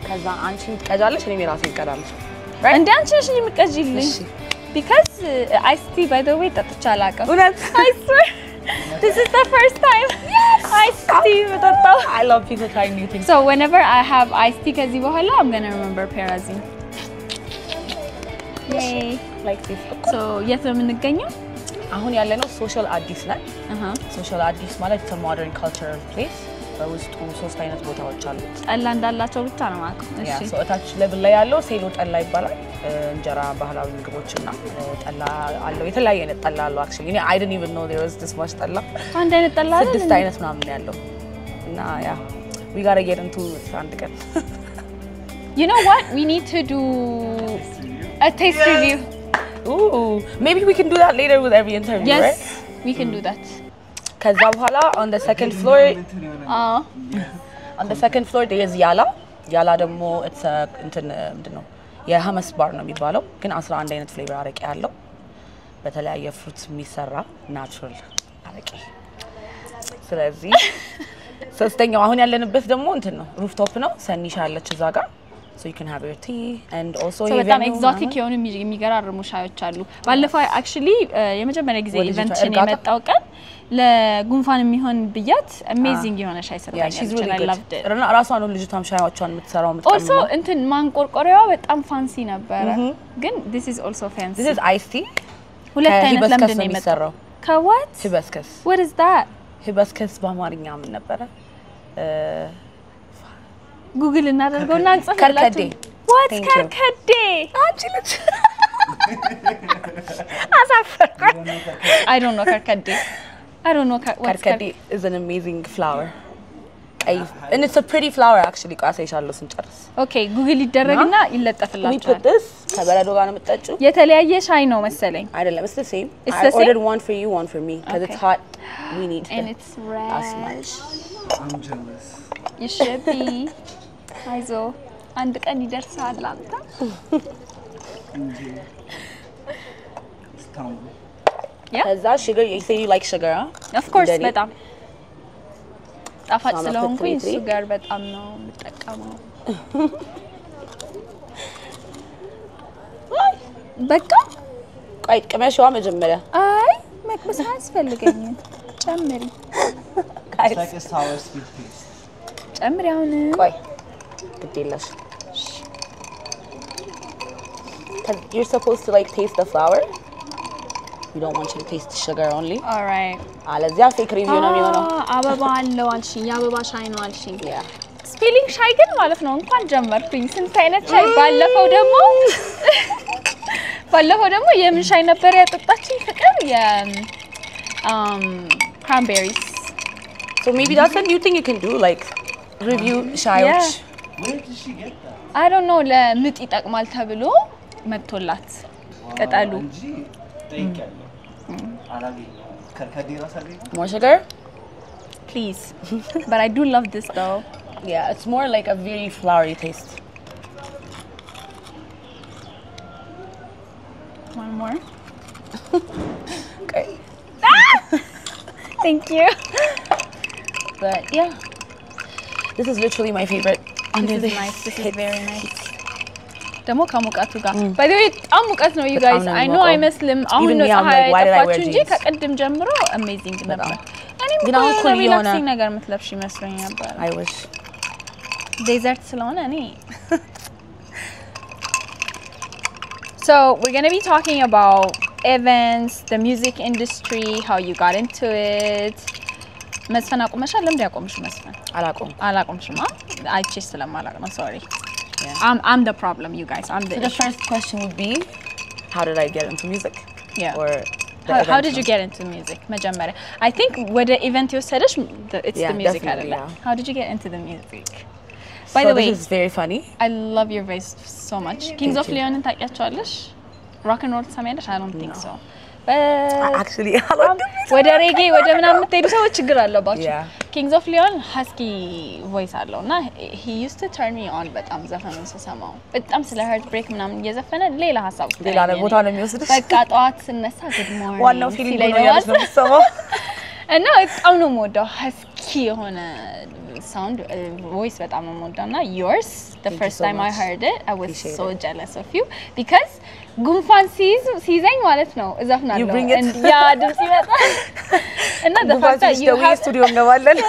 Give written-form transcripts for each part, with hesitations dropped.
ከዛ አንቺ ትቀጃለሽ እኔ ራሴ እቀዳለሁ right እንዴ አንቺ ነሽ የምትቀጂልኝ because iced tea by the way ጠጥቼ አላውቅም I swear this is the first time iced tea ጠጣው I love people trying new things so whenever I have iced tea ከዚህ በኋላ I'm going to remember Perazine yay like this so የት ነው የምንገኘው አሁን ያለነው ሶሻል አዲስ ላይ ሶሻል አዲስ ማለት it's a modern cultural place በውስጡ ሶስት አይነት ቦታዎች አሉ ጠላ እንዳላቸው ብቻ ነው ማለት እሺ ሶ እታች ለብል ላይ ያለው ሴሎ ጠላ ይባላል እንጀራ ባህላዊ ምግቦችና ጠላ አለው የተለያየ አይነት ጠላ አለው actually I didn't even know there was this much ጠላ አንድ አይነት ጠላ አለ ስድስት አይነት ምናምን ያለው እና ያ we got to get into አንድ ቀን you know what we need to do a taste review ooh maybe we can do that later with every interview yes, right we can do that ከዛ በኋላ on the second floor on the second floor there is ያላ ደግሞ it's a እንትን ምንድነው የሐመስ ባር ነው የሚባለው ግን 11 አይነት ፍሌቨር አረቄ ያለው በተለያየ ፍሩት የሚሰራ ናቹራል አረቄ ስለዚህ ሶስተኛው አሁን ያለንበት ደግሞ እንትን ነው ሩፍቶፕ ነው ሰኒሻ አለች እዛ ጋር so you can have your tea and also so በጣም ኤግዞቲክ የሆኑ የሚገራርሙ ሻዮች አሉ ባለፈው actually የመጀመሪያ ጊዜ ኢቨንትን የመጣው ቀን ለጉንፋን የሚሆን ብያት amazing የሆነ ሻይ ሰርታኛለች I loved it ራሷ ነው ልጅቷም ሻዮቿን የምትሰራው የምትቀመው also እንትን ማንቆርቆሪያዋ በጣም ፋንሲ ነበረ ግን this is also fancy this is iced tea ሁለት አይነት ለምንድን ነው የመጣው ከዋት hibiscus what is that hibiscus በአማርኛ ምን ነበረ ጉግል እናደርገውና እንጽፍላችሁ what ከርከዴ አንቺ ልጅ አሳፈርኩ I don't know ከርከዴ I don't know what karkadi is an amazing flower and it's a pretty flower actually ቃሰይሻለሁ ስንጨርስ okay ጉግል ይደረግና ይለጠፍላችኋል we put this ከበረዶ ጋር ነው የምትጠጪው የተለያየ ሻይ ነው መሰለኝ አይደለም it's the same I ordered one for you one for me because it's hot we need and it's red I'm jealous you should be አይዞ አንድ ቀን ይደርሳል አንተ yeah ከዛ sugar you say you like sugar huh? of course በጣም ጣፋጭ ስለሆንኩኝ sugar በጣም ነው የምጠቀመው በቃ ቆይ ቅመሽዋ መጀመሪያ አይ መቅመስ አያስፈልገኝም ጨምሪ it's like a sour sweet taste ጨምሪ አሁን ቆይ ግዴለሽ you're supposed to like taste the flour you don't want you to taste the sugar only all right አለዚያ ፌክ ሪቪው ነው የሚሆነው አበባ አለው አልሽኝ አበባ ሻይ ነው አልሽኝ yeah ስፔሊንግ ሻይ ግን ማለት ነው እንኳን ጀመርኩኝ ስንት አይነት ሻይ ባለፈው ደግሞ የምን ሻይ ነበር ያጠጣችኝ ፍቅር cranberries so maybe that's a new thing you can do like review ሻዮች where did she get that I don't know ለምጥ ይጠቅማል ተብሎ መጥቶላት ቀጣሉ more sugar please but I do love this though yeah it's more like a very flowery taste one more okay thank you but yeah this is literally my favorite this is nice this is very nice ደሞ ከሙቀቱ ጋር by the way በጣም ሙቀት ነው you guys I know አይመስልም አሁን ነው ፀሐይ አይጠፋችሁ እንጂ ከቀድም ጀምሮ amazing ነበር ግን አሁን ኩል የሆነ ነገር ምትለብሽ ይመስለኝ ነበር I wish ዴዘርት ስለሆነ እኔ so we're going to be talking about events the music industry how you got into it መስፈን አቆመሻል ለምን ያቆምሽ መስፈን አላቆምሽማ አይቼ ስለማላቅ ነው sorry yeah. I'm the problem you guys I'm the so the first question would be how did I get into music yeah or how did you get into music መጀመሪያ I think with the event you said it's the music አይደለ how did you get into the music by the way this is very funny I love your voice so much Kings of Leon ታውቂያቸዋለሽ rock and roll ትሰሚያለሽ I don't think so actually ወደ ሬጌ ወደ ምናምን የምትሄዱ ሰዎች ችግር አለባችሁ Kings of Leon husky voice አለውና he used to turn me on በጣም ዘፈኑን ስሰማው በጣም ስለ heart break ምናምን እየዘፈነ ሌላ ሐሳብ ሌላ ቦታ ነው የሚወስድሽ በቃ ጠዋት ስነሳ good morning ዋናው ፊሊንግ ነው ያለው ሰው እና በጣም ነው የምወደው husky የሆነ sound voice በጣም የምወደውና yours the Thank first you so time I much. heard it I was Appreciate so it. jealous of you because ጉንፋን ሲይዘኝ ማለት ነው እዘፍናለሁ You bring it. and ያ ድምጽ ይመጣል እና the fact that you have studio እንገባለን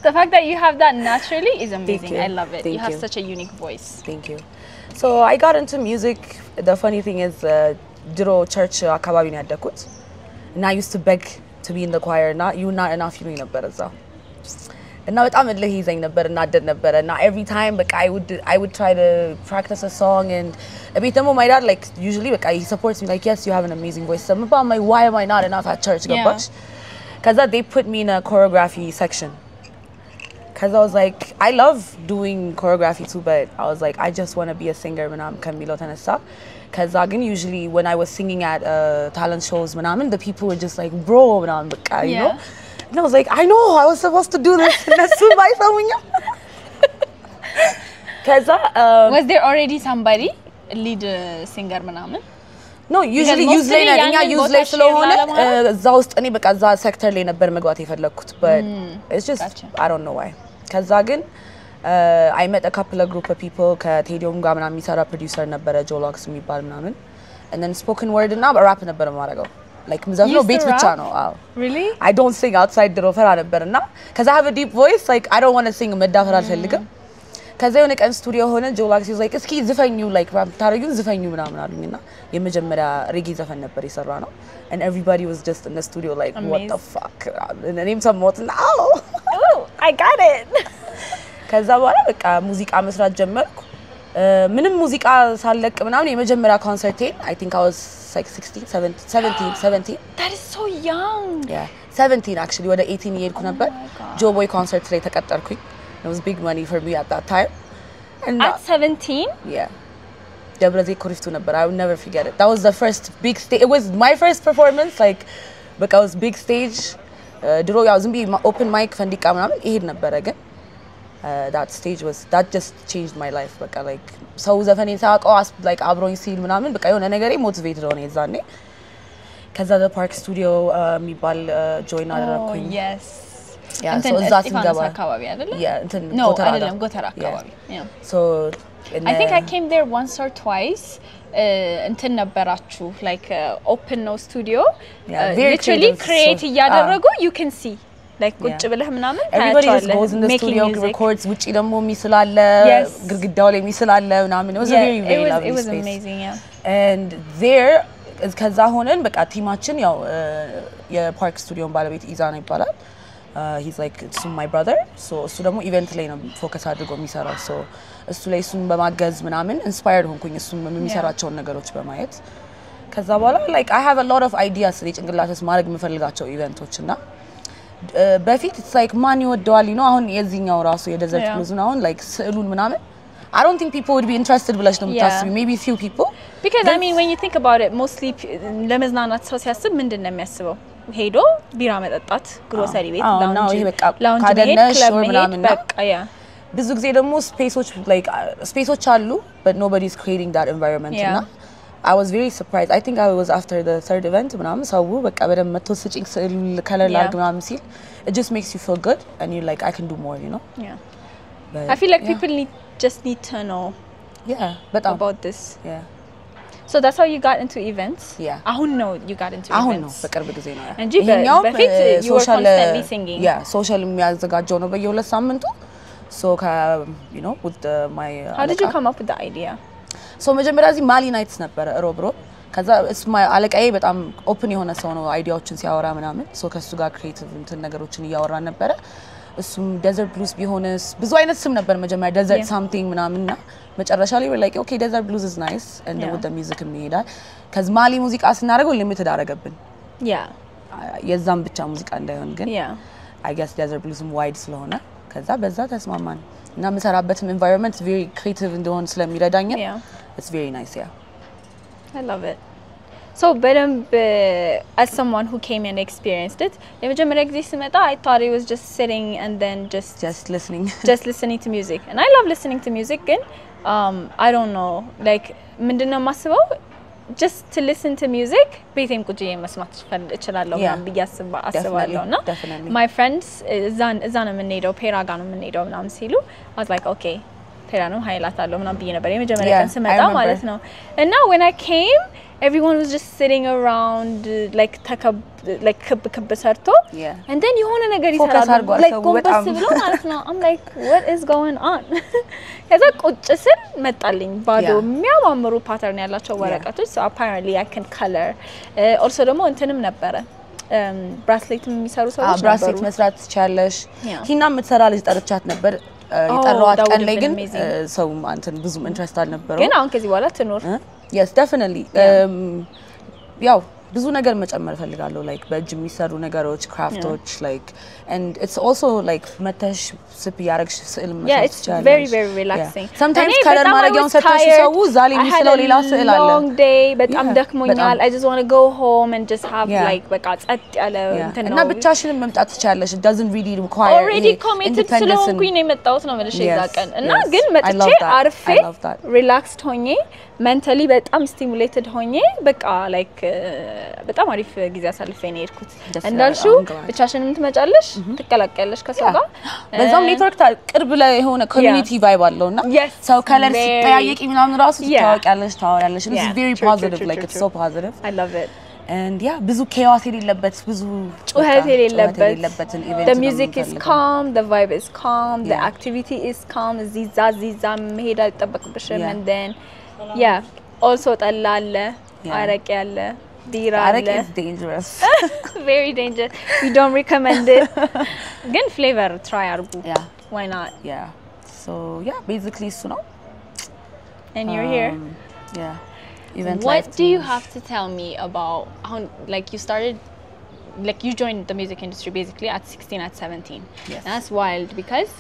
the fact that you have that naturally is amazing you. I love it Thank you have you. such a unique voice Thank you. So I got into music. The funny thing is, ድሮ church አካባቢ ነው ያደኩት and I used to beg to be in the choir. Not enough ይሉኝ ነበር እዛ እና በጣም እልህ ይዘኝ ነበር እና አደድ ነበር እና every time በቃ I would try to practice a song and ቤት ደግሞ my dad like usually በቃ he supports me like yes you have an amazing voice. So I'm like why am I not enough at church? ገባሽ? Cuz they put me in a choreography section. Cuz I was like I love doing choreography too but I was like I just want to be a singer ምናምን ከሚለው ተነሳ cuz again usually when I was singing at talent shows ምናምን the people were just like bro ምናምን በቃ you know and I was like I know I was supposed to do this እነሱ ባይሰሙኝም ከዛ was there already somebody lead singer ምናምን no usually use ላይ ነኛ use ላይ ስለሆነ እዛ ውስጥ እኔ በቃ እዛ ሴክተር ላይ ነበር መግባት የፈለኩት but it's just I don't know why ከዛ ግን I met a couple of group of people ከቴዲዮም ጋር ምናምን የሚሰራ ፕሮዲዩሰር ነበረ ጆሎክስ የሚባል ምናምን and then spoken word እና ራፕ ነበር ማረጋው like ምዘፍነው ቤት ብቻ ነው አዎ really I don't sing outside ድሮ ፈራ ነበርና cuz I have a deep voice like I don't want to sing መዳፈር አልፈልግም ከዛ የሆነ ቀን ስቱዲዮ ሆነ ጆላክስ is like እስኪ ዝፈኙ like ራፕ ታረጉን ዝፈኙ ምናምን አሉኝና የመጀመሪያ ሬጌ ዘፈን ነበር የሰራ ነው and everybody was just in the studio like what the fuck እኔም ሰማሁትና oh I got it ከዛ በኋላ በቃ ሙዚቃ መስራት ጀመርኩ ምንም ሙዚቃ ሳለቅ ምናምን የመጀመሪያ ኮንሰርቴን I think I was like 17 that is so young yeah 17 actually ወደ 18 years ነበር ጆቦይ ኮንሰርት ላይ ተቀጠርኩኝ it was big money for me at that time and at 17 yeah ደብረዜ ኮሪፍቱ ነበር I will never forget it that was the first big stage it was my first performance like because it was big stage ድሮ ያው ዝም ብዬ open mic ፈንዲቃ ምናምን ይሄድ ነበር ግን that stage was that just changed my life በቃ like ሰው ዘፈኔን ሳውቀው like አብሮኝ ሲል ምናምን በቃ የሆነ ነገሬ ሞቲቬትድ ሆነ የዛኔ ከዛ the park studio የሚባል join አደረኩኝ yes yeah so እዛ ስንገባ አካባቢ አይደለ yeah እንትን no አይደለም ጎተራ አካባቢ yeah so I think I came there once or twice እንትን ነበራችሁ like open no studio literally create እያደረጉ you can see like ቁጭ ብለህ ምናምን everybody just goes in the studio records ውጪ ደግሞ ሚስላለ ግርግዳው ላይ ሚስላለ ምናምን it was a very very lovely it was space. amazing yeah and there ከዛ ሆነን በቃ ቲማችን ያው የፓርክ ስቱዲዮን ባለቤት ኢዛና ይባላል he's like it's my brother so እሱ ደግሞ ኢቨንት ላይ ነው ፎከስ አድርጎ የሚሰራው so እሱ ላይ እሱን በማገዝ ምናምን ኢንስፓየርድ ሆንኩኝ እሱን የሚሰራቸውን ነገሮች በማየት ከዛ በኋላ like I have a lot of ideas ጭንቅላቴስ ማድረግ የምፈልጋቸው ኢቨንቶችና በፊት it's like ማን ይወደዋል ነው አሁን የዚህኛው ራሱ የደዘርት ብሉዝን አሁን like ስዕሉን ምናምን I don't think people would be interested ብለሽ ነው የምታስቢው maybe few people because I mean when you think about it mostly ለመዝናናት ሰው ሲያስብ ምንድነው የሚያስበው ሄዶ ቢራ መጠጣት ግሮሰሪ ቤት ላውንጅ ካደነሽ ምናምን በቃ ያ ብዙ ጊዜ ደግሞ ስፔሶች አሉ but nobody is creating that environment እና I was very surprised I think I was after the third event ምናምን ሰው በቃ በደም መጥቶ ስጪኝ ስዕል ከለር ላድርግ ምናምን ሲል it just makes you feel good and you're like I can do more you know yeah but I feel like people just need to know about this yeah so that's how you got into events yeah አሁን ነው you got into events አሁን ነው በቅርብ ጊዜ ነው እንጂ በፊት you were constantly singing yeah social የሚያዘጋጀው ነው በየሁለት ሳምንቱ so you know with my how did you come up with the idea so መጀመሪያ እዚህ ማሊ ናይትስ ነበር ሮብሮ ከዛ አለቃዬ በጣም ኦፕን የሆነ ሰው ነው አይዲያዎችን ሲያወራ ምናምን so ከሱ ጋር ክሬቲቭ እንትን ነገሮችን እያወራን ነበር እሱም desert blues ቢሆንስ ብዙ አይነት ስም ነበር መጀመሪያ desert something ምናምንና መጨረሻ ላይ like okay desert blues is nice and then with the music እንሄዳል ከዛ ማሊ ሙዚቃ ስናደርገው ሊሚትድ አደረገብን yeah የዛም ብቻ ሙዚቃ እንዳይሆን ግን yeah I guess desert blues wide ስለሆነ ከዛ በዛ ተስማማን እና መሰራበትም environment very creative እንደሆነ ስለሚረዳኝ it's very nice yeah I love it so በደንብ as someone who came and experienced it የመጀመሪያ ጊዜ ስመጣ I thought it was just sitting and then just listening to music and I love listening to music ግን I don't know like ምንድነው ማስበው just to listen to music ቤቴም ቁጭ መስማት እችላለሁ ምናምን ብዬ አስባለሁ እና my friends እዛ ነው የምንሄደው ፔራጋ ነው የምንሄደው ምናምን ሲሉ I was like okay ፔራ ነው ሃይላይት አለው ምናምን ብዬ ነበር የመጀመሪያ ቀን ስመጣ ማለት ነው እና when I came everyone was just sitting around like kub sarto and then የሆነ ነገር ይሰራሉ like ጎንበስ ብለው ማለት ነው I'm like what is going on ከዛ ቁጭ ስል መጣልኝ ባዶ የሚያማምሩ ፓተርን ያላቸው ወረቀቶች so apparently I can color also ደግሞ እንትንም ነበረ ብራስሌት የሚሰሩ ሰዎች ነበሩ ብራስሌት መስራት ትችያለሽ ሂና የምትሰራ ልጅ ጠርቻት ነበር የጠራዋት ቀን ላይ ግን ሰው አንተን ብዙም ኢንትረስት አልነበረው ግን አሁን ከዚህ በኋላ ትኖር yes definitely ያው ብዙ ነገር መጨመር ፈልጋለሁ like በእጅ የሚሰሩ ነገሮች ክራፍቶች like and it's also like መተሽ ስፕ ያረግሽ ስዕል መስራት it's very very relaxing sometimes color ማረጊያውን ሰጥተሽ ሰው ዛሬ የሚስለው ሌላ ስዕል አለ long day በጣም ደክሞኛል I just want to go home and just have like በቃ ጸጥ ያለ እንትን ነው እና ብቻሽን መምጣት ትችያለሽ it doesn't really require already committed ስለሆንኩኝ ነው የመጣሁት ነው ማለት እዛ ቀን እና ግን መጥቼ አርፌ relaxed ሆኜ mentally በጣም stimulated ሆኜ በቃ like በጣም አሪፍ ጊዜ አሳልፌ ነው የሄድኩት እንዳልሽው ብቻሽንም ትመጫለሽ ትቀላቀያለሽ ከሰው ጋር በዛም ኔትወርክ ቅርብ ላይ የሆነ ኮሚኒቲ ቫይብ አለውና ሰው ከለር ሲጠያየቂ ምናምን ራሱ ታወቂያለሽ ታወራለሽ this is very positive like it's so positive I love it and yeah ብዙ chaos የሌለበት ብዙ ጩኸት የሌለበት the music is calm the vibe is calm the activity is calm ዚዛ መሄድ አይጠበቅብሽም and then yeah also ጠላ አለ አረቄ አለ ቢራ አለ አረቄ is dangerous very dangerous we don't recommend it ግን flavor try አርጉ why not yeah so yeah basically so no and you're here yeah event what do you have to tell me about how like you started like you joined the music industry basically at 16 at 17 yes. that's wild because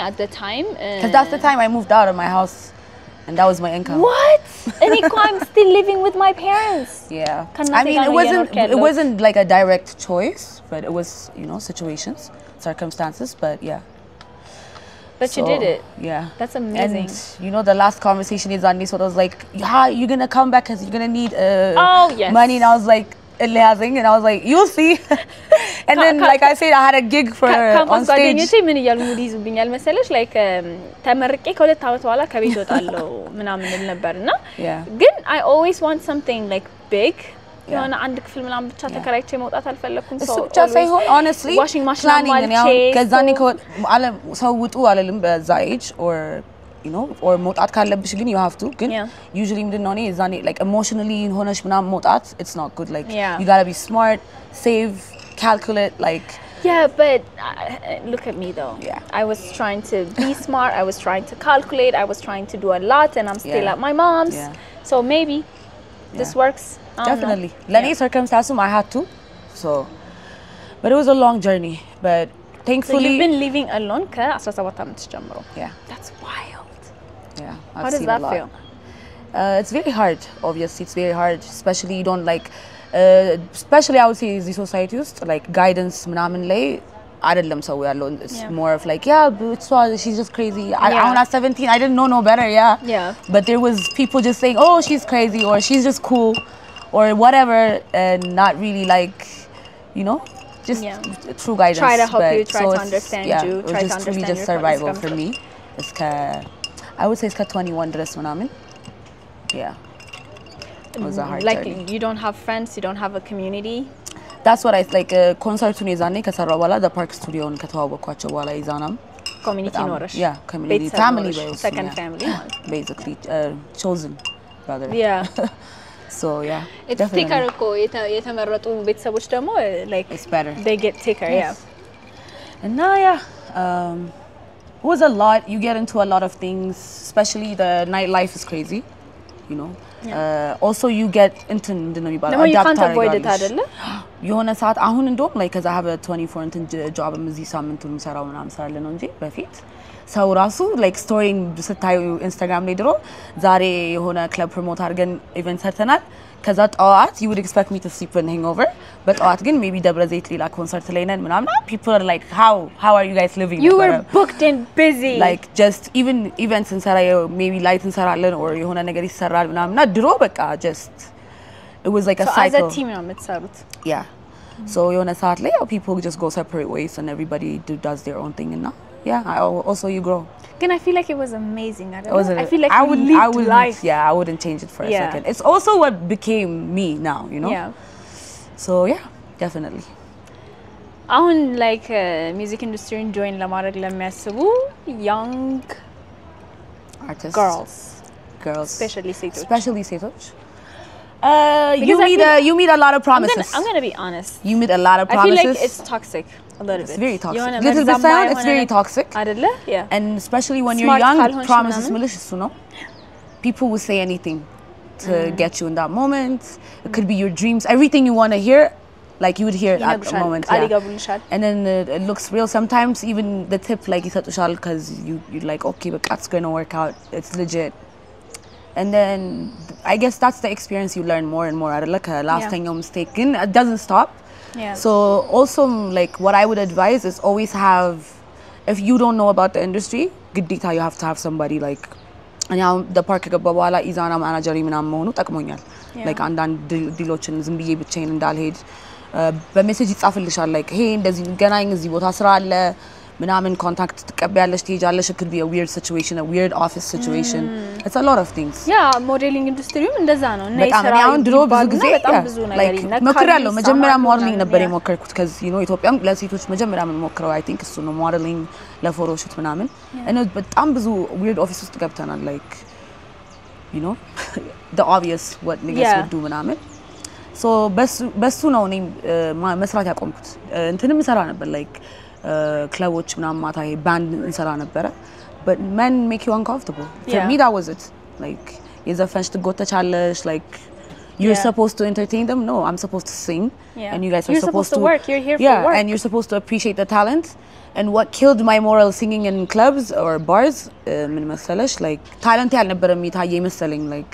at the time cuz that's the time I moved out of my house and that was my income what and I'm still living with my parents yeah I mean it wasn't like a direct choice but it was you know situations circumstances but yeah but so, you did it yeah that's amazing and you know the last conversation is on me so I was like yeah you're going to come back cuz you're going to need money and I was like and I was like you'll see and then like I said I had a gig for on stage ምን ይያሉ ይዙብኛል መሰለሽ like ተመርቄ ከሁለት አመት በኋላ ከቤት ወጣለሁ ምናምን ነበርና ግን I always want something like big የሆነ አንድ ክፍል ምናምን ብቻ ተከራይቼ መውጣት አልፈለኩም so ብቻ ሳይሆን honestly washing machine planning ከዛኔ ሰው ውጡ አለልም በዛ age or you know or መውጣት ካለብሽ ግን you have to ግን usually ምንድነው እኔ እዛኔ like emotionally ሆነሽ ምናምን መውጣት it's not good like you got to be smart save calculate like yeah but look at me though I was trying to be smart I was trying to calculate I was trying to do a lot and I'm still at my mom's so maybe this works definitely leni circumstances I had to so but it was a long journey but thankfully so you've been living alone ka 17 አመት ጀምሮ that's wild I've how does that feel it's very hard obviously it's very hard especially you don't like especially I would say the society used like guidance ምናምን ላይ አይደለም ሰው ያለው it's more of like she's just crazy I when I was 17 I didn't know no better but there was people just saying oh she's crazy or she's just cool or whatever and not really like you know just true guidance try to help but you try to understand you try to understand just survival for me it's I would say it's 21 ድረስ ምናምን it was a hard like journey. you don't have friends you don't have a community that's what I like ኮንሰርቱን የዛኔ ከሰራው በኋላ the park studio ከተዋወቅኳቸው በኋላ ይዛናም community ኖርሽ community family second family basically chosen brother so it's thicker እኮ የተመረጡ ቤተሰቦች ደግሞ like it's better they get thicker and now it was a lot you get into a lot of things especially the nightlife is crazy you know also you get into ምንድነው የሚባለው adapt avoid it አይደለ የሆነ ሰዓት አሁን እንደውም like cuz I have a 24 እንትን job እዚህ ሳምንቱን ሰራው ምናምን ሰራለ ነው እንጂ በፊት ሰው ራሱ like story ስታዩ ኢንስታግራም ላይ ድሮ ዛሬ የሆነ ክለብ ፕሮሞት አድርገን ኢቨንት ሰርተናል ከዛ ጠዋት you would expect me to sleep in hangover በጠዋት ግን maybe ደብረ ዘይት ሌላ ኮንሰርት ላይ ነን ምናምን people are like how are you guys living You were booked and busy. like just even events እንሰራ maybe light እንሰራለን or የሆነ ነገር ይሰራል ምናምን ድሮ በቃ just it was like a cycle as a team ነው የምትሰሩት yeah so የሆነ ሰዓት ላይ people just go separate ways and everybody does their own thing and yeah also you grow Again, I feel like it was amazing. I feel like I would live life. Yeah, I wouldn't change it for a second. It's also what became me now, you know? Yeah. So, yeah, definitely. አሁን like music industry join ለማድረግ ለሚያስቡ young artists. Girls. Especially ሴቶች. You meet a lot of promises. I'm going to be honest. You meet a lot of promises. I feel like it's toxic. A little bit. It's very toxic. Little bit sound, it's very toxic. Yeah. And especially when you're young, promises malicious, you know? People will say anything to get you in that moment. It could be your dreams, everything you want to hear, like you would hear at the moment. Yeah. And then it looks real. Sometimes even the tip, like you said, because you're like, okay, but that's going to work out. It's legit. And then I guess that's the experience you learn more and more. Like a last time your mistake, and it doesn't stop. Yeah. So also like what I would advise is always have, if you don't know about the industry, good data you have to have somebody like now the park በኋላ ኢዛና ማናጀሪ ምናምን መሆኑ ጠቅሞኛል like አንዳንድ ዲሎችን ዝም ብዬ ብቻዬን እንዳልሄድ በሜሴጅ ይጻፍልሻል like hey እንደዚህ ገናኝ እዚህ ቦታ ስራ አለ ምናምን ኮንታክት ትቀበያለሽ ትሄጃለሽ it could be a weird situation a weird office situation it's a lot of things modeling industryም እንደዛ ነው እና በጣም አሁን ድሮ ብዙ ጊዜ በጣም ብዙ ነገር ይነካል ሞክራለሁ መጀመሪያ ሞዴሊንግ ነበር የሞከርኩት ከዚ you know ኢትዮጵያም ለሴቶች መጀመሪያ ምን ሞክረው I think እሱ ነው ሞዴሊንግ ለፎቶሹት ምናምን እና በጣም ብዙ weird office ውስጥ ገብተናል like you know the obvious what niggas would do ምናምን so በሱ ነው እኔ መስራት ያቆምኩት እንትንም ሰራ ነበር like ክለቦች ምናምን ማታ ባንድ እንሰራ ነበረ but men make you uncomfortable for me that was it like የዘፈንሽ ትጎተቻለሽ like you're supposed to entertain them no I'm supposed to sing and you guys are supposed to work you're here for work and you're supposed to appreciate the talent and what killed my moral singing in clubs or bars ምን መሰለሽ like talent ያልነበረም ይታየ መሰለኝ like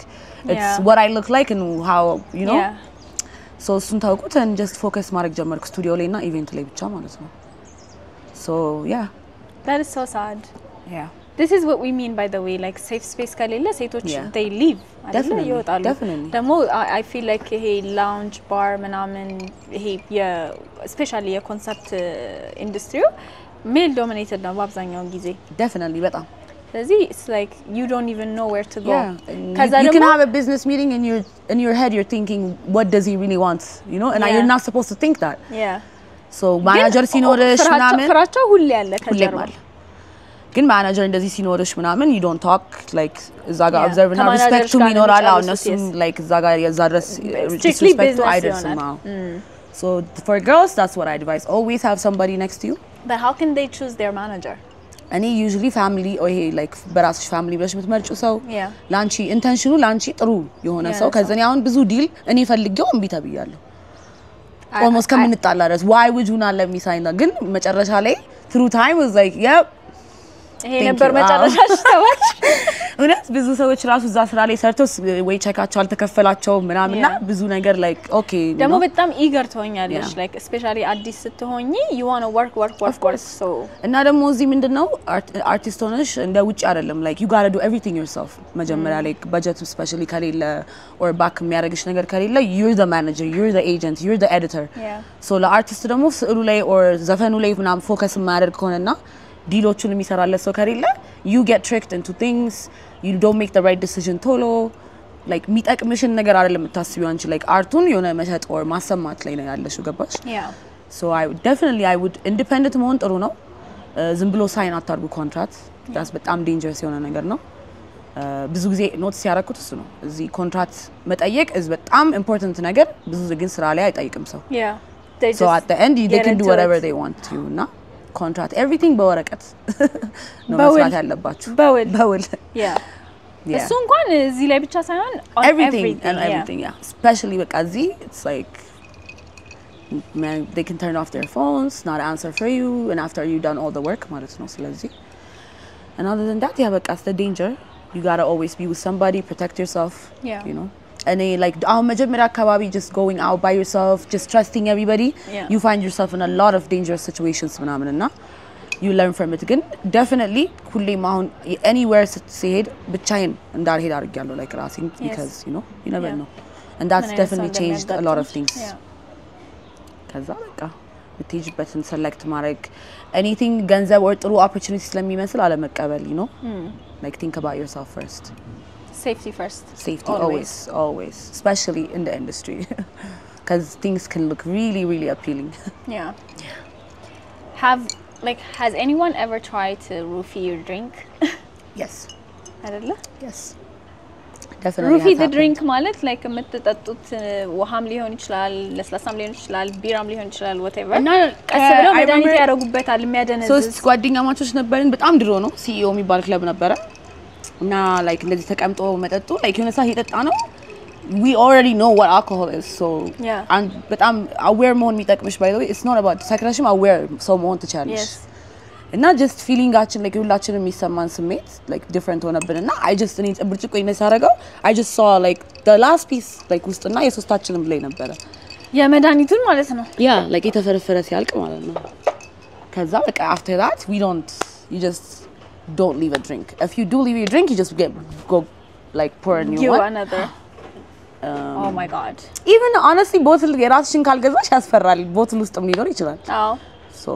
it's what I look like and how you know so እሱን ታውቁት and just focus ማድረግ ጀመርኩ ስቱዲዮ ላይ እና ኢቨንት ላይ ብቻ ማለት ነው So yeah, that is so sad. Yeah, this is what we mean by the way like safe space kalele setoch they leave definitely demo I feel like he lounge bar manamen he especially a concept industry male dominated ነው በአብዛኛው ጊዜ definitely በጣም ስለዚህ it's like you don't even know where to go you can have a business meeting in your head you're thinking what does he really want you know and you're not supposed to think that so manager ሲኖርሽ ምናምን ፍራቻው ሁሌ ያለ ከጀርባ ግን ማናጀር እንደዚህ ሲኖርሽ ምናምን you don't talk like እዛ ጋር observe እና respect to ይኖራል አሁን እነሱም like እዛ ጋር የዛ ድረስ respect to አይደርስም so for girls that's what I advise always have somebody next to you but how can they choose their manager እኔ usually family or like በራስሽ family ብለሽ የምትመርጪው ሰው ላንቺ ኢንቴንሽኑ ላንቺ ጥሩ የሆነ ሰው ከዛኔ አሁን ብዙ ዲል እኔ ፈልጌው እምቢ ተብያለሁ almost ከምንጣላ ድረስ why would you not let me sign that ግን መጨረሻ ላይ through time was like yep ይሄ ነበር መጨረሻሽ ተባች እውነት ብዙ ሰዎች ራሱ እዛ ስራ ላይ ሰርተው ወይ ቼካቸው አልተከፈላቸው ምናምንና ብዙ ነገር like okay ደግሞ በጣም eager ትሆኛለሽ like especially አዲስ ስትሆኚ you want to work so እና ደግሞ እዚህ ምንድነው አርቲስት ሆነሽ እንደ ውጪ አይደለም like you got to do everything yourself መጀመሪያ like budget especially ከሌለ or back የሚያደርግሽ ነገር ከሌለ you're the manager you're the agent you're the editor so ለአርቲስት ደግሞ ስዕሉ ላይ or ዘፈኑ ላይ ምናምን ፎከስ የማያደርግ ከሆነና ዲሎቹን የሚሰራለት ሰው ከሌለ you get tricked into things you don't make the right decision ቶሎ like የሚጠቅምሽን ነገር አይደለም የምታስቢው አንቺ like አርቱን የሆነ መሸጥ or ማሰማት ላይ ነው ያለሽው ገባሽ so I would independent መሆን ጥሩ ነው ዝም ብሎ ሳይን አታርጉ ኮንትራክት that's በጣም dangerous የሆነ ነገር ነው ብዙ ጊዜ ኖትስ ያደረኩት እሱ ነው እዚህ ኮንትራክት መጠየቅ is በጣም important ነገር ብዙ ግን ስራ ላይ አይጠይቅም ሰው so at the end they can do whatever they want to እና contract everything በወረቀት ነው መስራት ያለባችሁ በውል እሱ እንኳን እዚህ ላይ ብቻ ሳይሆን everything especially በቃ እዚህ it's like man they can turn off their phones not answer for you and after you done all the work ማለት ነው ስለዚህ and other than that በቃ it's the danger you got to always be with somebody protect yourself you know And like መጀመሪያ አካባቢ just going out by yourself, just trusting everybody, Yeah. you find yourself in a lot of dangerous situations ምናምን እና you learn from it. ግን definitely ሁሌም አሁን anywhere ሲሄድ ብቻዬን እንዳልሄድ አድርጌያለሁ like ራሴን because you know you never Yeah. know, and that's ምን አይነት definitely ሰው changed a lot of things. Yeah. ከዛ በቃ የምትሄጂበትን select ማድረግ anything ገንዘብ or ጥሩ opportunity ስለሚመስል አለመቀበል, you know, like think about yourself first. Safety first. Safety always, especially in the industry, because things can look really, really appealing. Yeah. Has anyone ever tried to roofie your drink? Yes, አይደለ? yes, definitely. roofie has the happened. drink ማለት like የምትጠጡት ውሃም ሊሆን ይችላል፣ ለስላሳም ሊሆን ይችላል፣ ቢራም ሊሆን ይችላል whatever እና ቀስ ብለው I መድኃኒት remember ያደርጉበታል የሚያደነዝዝ ሶስት ጓደኛማቾች ነበርን። በጣም ድሮ ነው CEO የሚባል ክለብ ነበረ እና like እንደዚህ ተቀምጦ መጠጡ like የሆነ ሰዓት የጠጣ ነው we already know what alcohol is, so Yeah. and በጣም aware መሆን የሚጠቅምሽ by the way, it's not about ሳይክራሽም aware ሰው መሆን ትችላለሽ Yes. እና just feelingአችን like ሁላችንም የሚሰማን ስሜት like different ሆነብን እና I just እኔ ብርጭቆ ይነሳረገው I just saw like the last piece like ውስጥና የሶስታችንም ላይ ነበረ የመድኃኒቱን ማለት ነው yeah like የተፈረፈረ ሲያልቅ ማለት ነው ከዛ በቃ after that you don't leave a drink. If you do leave your drink, you just go like pour a new you one. another oh my god. Even honestly, bottle የራስሽን ካልገዛሽ ያስፈራል ቦትል ውስጥም ሊኖር ይችላል አዎ so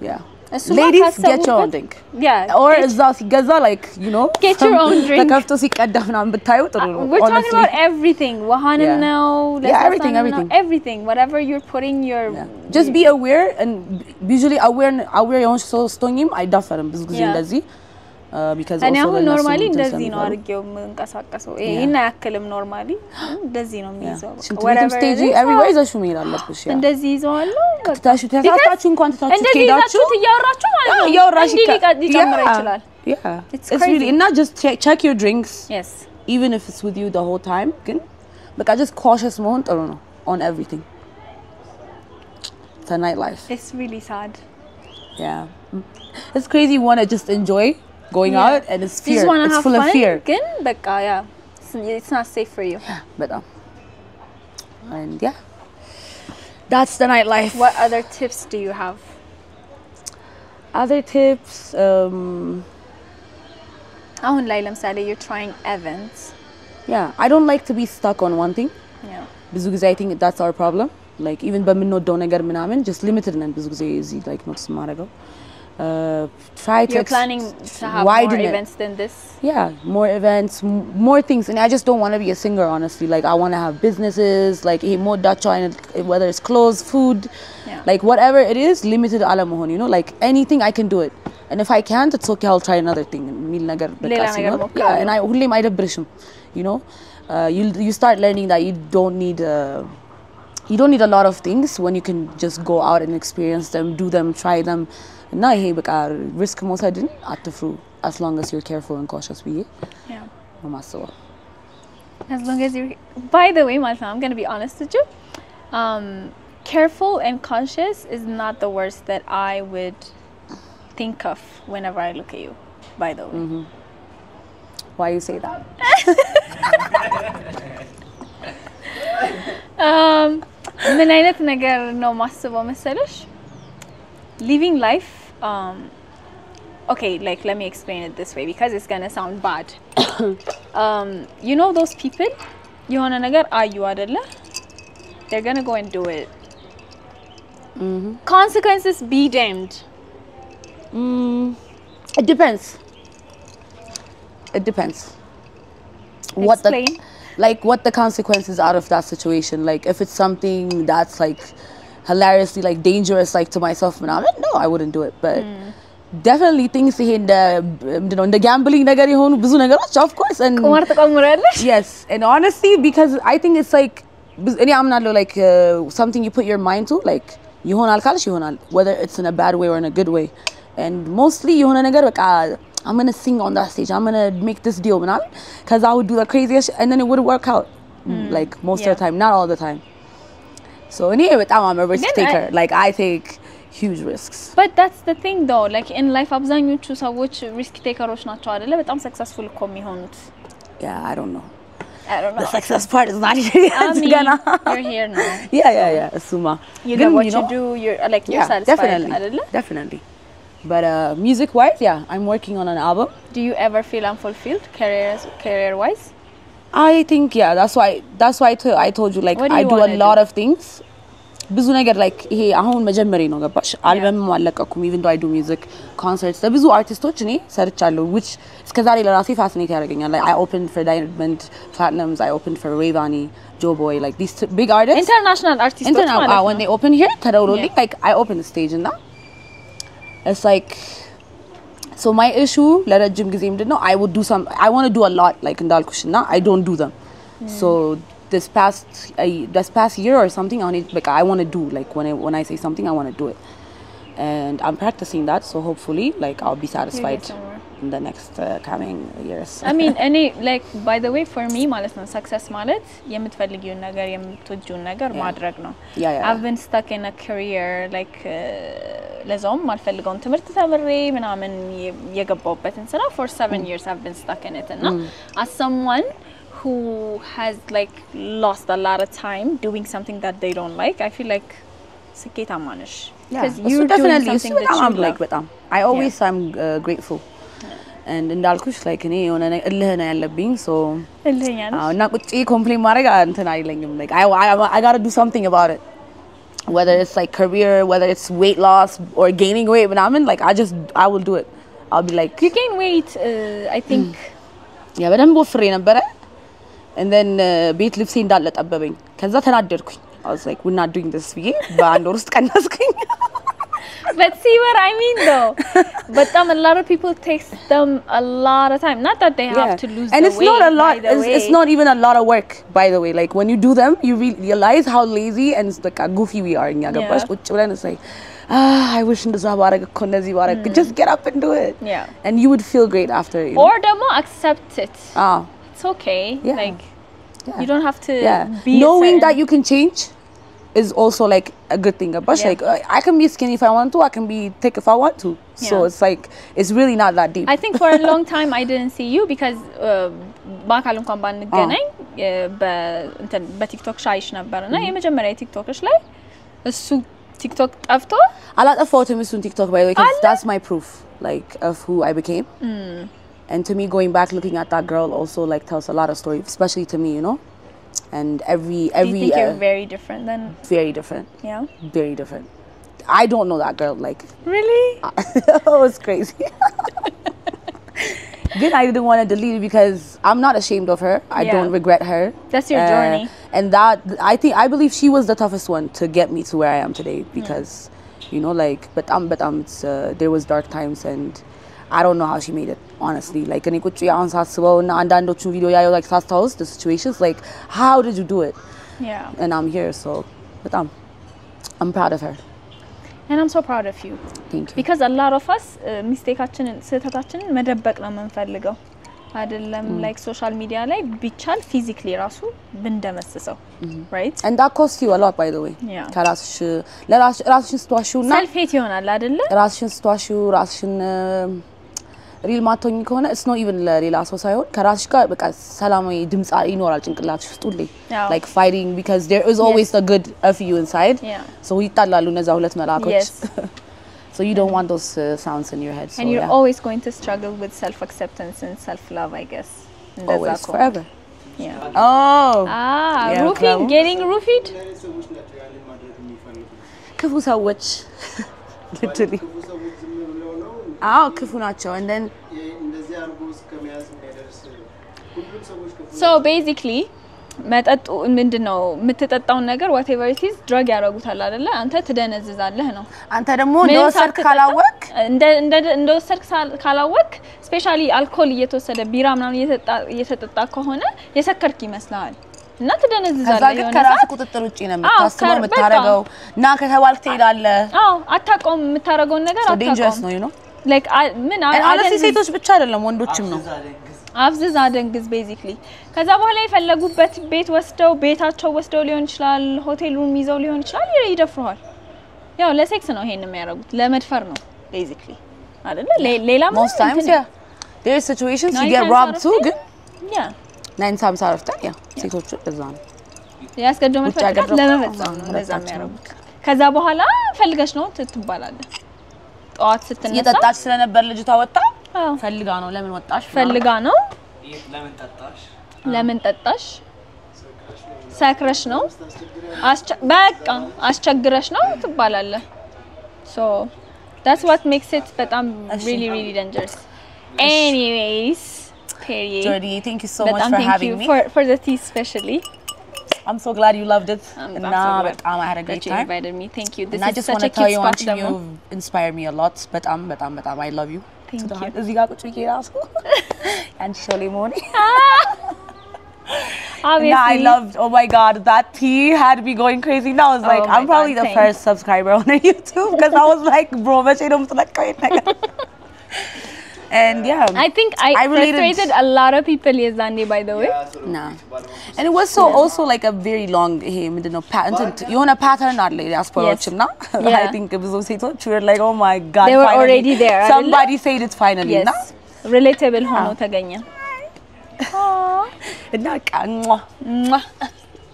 yeah እሱማ ladies get your ካሰቡበት- own drink yeah or እዛው ሲገዛ like you know Get your own drink. ተከፍቶ ሲቀዳ ምናምን ብታዩ ጥሩ ነው we're talking honestly. about everything ውሃንም Yeah. ነው Yeah, everything, ለስላሳንም ነው, everything. everything whatever you're putting your Yeah. Just be aware and usually aware የሆንሽ ሰው ስትሆኚም አይዳፈርም ብዙ ጊዜ Yeah. እንደዚህ because እኔ also አሁን ለእነሱ ኖርማሊ እንትን እንደዚህ ነው ስለሚባሉ። አድርጌው የምንቀሳቀሰው ይሄን አያክልም ኖርማሊ እንደዚህ ነው የሚይዘው በቃ ሽንት ቤትም whatever it ስትሄጂ is, everywhere ይዘሽው መሄድ አለብሽ ያ እንደዚህ ይዘዋለሁ በቃ ተሳታችሁ እንኳን ትታችሁ እንደዚህ ትሄዳችሁ ይዛችሁት እያወራችሁ ማለት ነው እያወራሽ እንዲህ ሊጨምር ይችላል yeah It's it's really crazy. and not just check your drinks yes even if it's with you the whole time ግን በቃ just cautious መሆን ጥሩ ነው on everything. It's a nightlife. it's really sad Yeah, it's crazy you want to just enjoy going Yeah. out and it's you fear, just want to it's have full fun of fear ግን በቃ yeah it's not safe for you but and yeah that's the nightlife. what other tips do you have Other tips አሁን ላይ ለምሳሌ you're trying events yeah I don't like to be stuck on one thing. yeah ብዙ ጊዜ I think that's our problem like even በምንወደው ነገር ምናምን just limited ነን ብዙ ጊዜ እዚህ like notice ማድረገው try to you're planning to have more widen it. events than this Yeah, more events, more things, and I just don't want to be a singer honestly. Like I want to have businesses, like more dacha, whether it's clothes, food, Yeah. like whatever it is, limited alamohon, you know, like anything I can do it, and if I can't, it's okay. I'll try another thing. Mil nagar ሌላ በቃ ነገር ሲኖር፣ ሞክራለሁ። yeah, and I ሁሌም አይደብርሽም, you know, you start learning that you don't need a lot of things when you can just go out and experience them, do them, try them. እና ይሄ በቃ ሪስክ መውሰድን አትፍሩ as long as you're careful and cautious ብዬ yeah ነው የማስበው። as long as you by the way my I'm going to be honest with you careful and conscious is not the words that I would think of whenever I look at you by the way Why you say that? ምን አይነት ነገር ነው ማስበው መሰለሽ living life okay like let me explain it this way because it's going to sound bad you know those people የሆነ ነገር አዩ አይደለ they're going to go and do it consequences be damned It depends. Explain. What the consequences out of that situation, like if it's something that's like hilariously like dangerous like to myself no I wouldn't do it but definitely things ይሄ እንደ gambling ነገር የሆኑ ብዙ ነገሮች of course and ቁማር ተቆምራለሽ yes and honestly because I think it's like እኔ አምናለሁ like something you put your mind to like ይሆናል ካልሽ ይሆናል whether it's in a bad way or in a good way and mostly የሆነ ነገር በቃ I'm going to sing on that stage I'm going to make this deal ምናምን cuz I would do the craziest and then it would work out like most of the time not all the time so anyway but I'm a risk taker like I take huge risks but that's the thing though like in life አብዛኞቹ ሰዎች risk takerዎች ናቸው አይደለ በጣም successful እኮ የሚሆኑት yeah I don't know I don't know. The success part is not here yet. I mean, you're here now. Yeah. Suma. You know what you do. You're like you're satisfied. Definitely. But music-wise, yeah, I'm working on an album. Do you ever feel unfulfilled career-wise? I think that's why I told you like I do a lot of things. ብዙ ነገር like ይሄ አሁን መጀመሪያ ነው ገባሽ አልበም ማለቀኩም even though I do music concerts ለብዙ አርቲስቶች እኔ ሰርቻለሁ which እስከዛሬ ለራሴ ፋሲኔት ያደርገኛል like I opened for Diamond Platinums, I opened for Rayvani, Joe Boy, like these big artists, international artists when they open here ተደውሎልኝ like I open the stage and that it's like so my issue ለረጅም ጊዜ ምንድነው I want to do a lot like እንዳልኩሽና I don't do them so this past year or something I want to do like when I say something I want to do it and I'm practicing that so hopefully like I'll be satisfied in the next coming years. I mean any like by the way for me ማለት ነው success ማለት የምትፈልጊውን ነገር የምትወጂውን ነገር ማድረግ ነው. I've been stuck in a career like ለዛውም ማልፈልገውን ትምህርት ተምሬ ምናምን የገባሁበትን ስራ for 7 years I've been stuck in it and as someone who has like lost a lot of time doing something that they don't like I feel like ስኬታማ ነሽ because you're doing something that you like በጣም I always I'm grateful and እንዳልኩሽ like እኔ የሆነ እልህ ነው ያለብኝ so እልህኛ ነሽ እና ቁጪ ኮምፕሌን ማድረግ እንትን አይለኝም like I got to do something about it whether it's like career whether it's weight loss or gaining weight ምናምን like I will do it I'll be like you gain weight I think በደንብ ወፍሬ ነበረ and then ቤት ልብሴ እንዳለ ጠበበኝ ከዛ ተናደድኩኝ I was like we're not doing this ብዬ በአንድ ወር ውስጥ ቀነስኩኝ but see what I mean though but a lot of people takes them a lot of time not that they have to lose and the it's weight not a lot it's not even a lot of work by the way like when you do them you realize how lazy and like goofy we are እኛ ገባሽ ቁጭ ብለን it's like I wish እንደዛ ባረግ እኮ እንደዚህ ባረግ just get up and do it and you would feel great after or ደግሞ accept it it's okay like you don't have to be knowing that you can change is also like a good thing but like I can be skinny if I want to I can be thick if I want to so it's like it's really not that deep I think for a long time I didn't see you because በአካል እንኳን ባንገናኝ በቲክቶክ ሻይሽ ነበርና የመጀመሪያ ቲክቶክሽ ላይ እሱ ቲክቶክ ጠፍቶ አላጠፋሁትም እሱን ቲክቶክ by the way because that's my proof like of who I became and to me going back looking at that girl also like tells a lot of stories especially to me you know and every do you think you're very different then very different very different I don't know that girl like really it was crazy then I didn't want to delete it because I'm not ashamed of her I don't regret her that's your journey and that I believe she was the toughest one to get me to where I am today because you know like but it's there was dark times and I don't know how she made it honestly like እኔ ቁጭ ያውን ሳስበው እና አንዳንዶቹ ቪዲዮ ያየው like ሳስታውስ the situations like how did you do it and I'm here so but I'm proud of her and I'm so proud of you thank you because a lot of us ሚስቴካችንን ስህተታችንን መደበቅ ነው የምንፈልገው አይደለም like social media ላይ ቢቻል physically ራሱ ብንደመስሰው right and that costs you a lot by the way ከራስሽ ለራስሽን ስትዋሺውና self hate ይሆናል አይደለ ራስሽን ስትዋሺው ራስሽን ሪል ማቶኝ ከሆነ it's not even ለሌላ ሰው ሳይሆን ከራስሽ ጋር በቃ ሰላማዊ ድምጽ ይኖራል ጭንቅላትሽ ውስጥ ሁሌ like fighting because there is always the good of you inside so ይጣላሉ እነዛ ሁለት መላእክቶች so you don't want those sounds in your head so and you're always going to struggle with self acceptance and self love I guess always forever roofing getting roofied ክፉ ሰዎች literally ክፉ ናቸው and then እንደዚህ አርጎ እስከሚያዝ የሚያደርስ ሁሉም ሰዎች ክፉ so basically መጠጡ ምንድነው የምትጠጣውን ነገር whatever it is drug ያረጉታል አይደለ አንተ ትደነዝዛለህ ነው አንተ ደግሞ እንደወሰድክ ካላወቅ ስፔሻሊ አልኮል እየተወሰደ ቢራ ምናምን እየተጠጣ ከሆነ የሰከርክ ይመስላል እና ትደነዝዛለህ የሆነ ከራስ ቁጥጥር ውጪ ነው የምታስበው የምታረገው እና ከተባልክ ትሄዳለህ አታቆም የምታረገውን ነገር አታቆም dangerous ነው you know like ምን አለሲ ሴቶች ብቻ አይደለም ወንዶችም ነው አፍዝዝ አደንግዝ basically ከዛ በኋላ የፈለጉበት ቤት ቤታቸው ወስደው ሊሆን ይችላል ሆቴሉን ይዘው ሊሆን ይችላል ይደፍሩሃል ያው ለሴክስ ነው ይሄን የሚያረጉት ለመድፈር ነው basically አይደለ ሌላ most times there are situations you get robbed too good 9 አረፍተን ያ ሴቶቹ እዛ ነው ያስገድዶ መፈታት ለመፈጸም ነው እንደዛ የሚያደርጉት ከዛ በኋላ ፈልገሽ ነው ትባላለህ ጧት ስትነሳ የጠጣች ስለነበር ልጅቷ ወጣ ፈልጋ ነው ለምን ወጣሽ ፈልጋ ነው ለምን ጠጣሽ ሰክረሽ ነው በቃ አስቸግረሽ ነው ትባላለህ so that's what makes it በጣም really dangerous anyways period Jody thank you so much for having me for the tea especially I'm so glad you loved it and I had a great time invited me thank you this and is I just such want a to tell cute you spot you inspire me a lot በጣም I love you thank you እዚህ ጋር ቁጭ ብዬ ራሱ and surely morning obviously I loved oh my god that tea had me going crazy now I was like I'm probably the first subscriber on YouTube because I was like bro መቼ ነው የምትለቀው ነገር and yeah I think I frustrated a lot of people yesterday by the way nah and it was so also like a very long hey ምንድነው patent የሆነ pattern አለ ዲያስፖራዎችና I think ብዙ ሴቶች were like oh my god they were already there somebody said it finally yes. relatable ሆኖ ተገኘ እና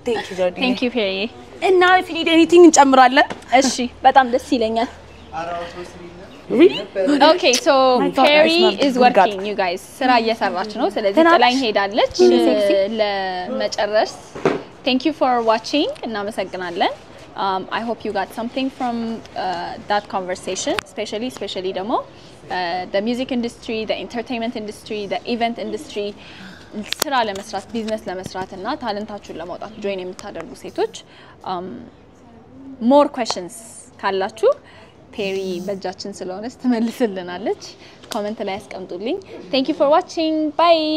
thank you Jody thank you Perry and now if you need anything እንጨምራለን እሺ በጣም ደስ ይለኛል really okay so Perry is working you guys ስራ እየሰራች ነው ስለዚህ ጥላኝ ሄዳለች ለመጨረስ thank you for watching እናመሰግናለን I hope you got something from that conversation especially ደግሞ the music industry the entertainment industry the event industry ስራ ለመስራት ቢዝነስ ለመስራት እና ታለንታችሁን ለማውጣት join የምታደርጉ ሴቶች more questions ካላችሁ Perry በእጃችን ስለሆነስ ትመልስልናለች ኮሜንት ላይ አስቀምጡልኝ thank you for watching bye